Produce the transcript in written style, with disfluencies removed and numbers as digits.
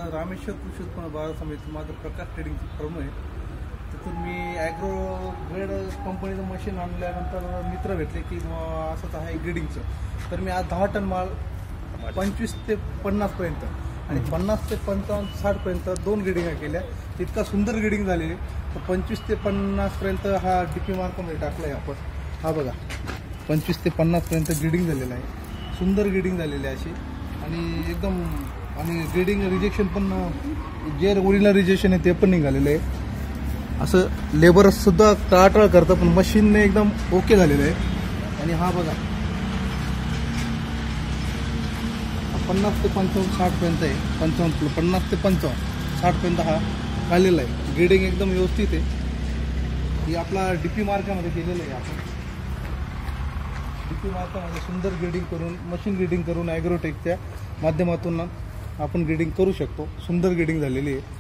रामेश्वर कृषी उत्पन्न बाजार समिती माझं प्रकाश ट्रेडिंगची फर्म आहे. तिथून मी ॲग्रो ग्रेड कंपनीचं मशीन आणल्यानंतर मित्र भेटले की असंच आहे ग्रेडिंगचं. तर मी आज 10 टन माल 25 ते 50 पर्यंत आणि 50 ते 55 60 पर्यंत 2 ग्रेडिंग केल्या. इतका सुंदर ग्रेडिंग झाले. तर 25 ते 50 पर्यंत हा डीपी मार्कमध्ये टाकला आहे आपण. हा बघा 25 ते 50 पर्यंत ग्रेडिंग झालेलं आहे. सुंदर ग्रेडिंग झालेली आहे अशी आणि एकदम आणि ग्रेडिंग रिजेक्शन पण जे ओरिजिनल रिजेक्शन आहे ते पण निघालेलं आहे. असं लेबर सुद्धा टाळाटाळ करतं पण मशीनने एकदम ओके झालेलं आहे. आणि हा बघा 50 ते 55 60 पर्यंत आहे. 50 ते 55 60 पर्यंत हा काढलेला आहे. ग्रेडिंग एकदम व्यवस्थित आहे. ही आपला डीपी मार्कामध्ये केलेलं आहे. आपण डीपी मार्कामध्ये सुंदर ग्रेडिंग करून मशीन ग्रेडिंग करून ॲग्रोटेकच्या माध्यमातून आपण ग्रेडिंग करू शकतो. सुंदर ग्रेडिंग झालेली आहे.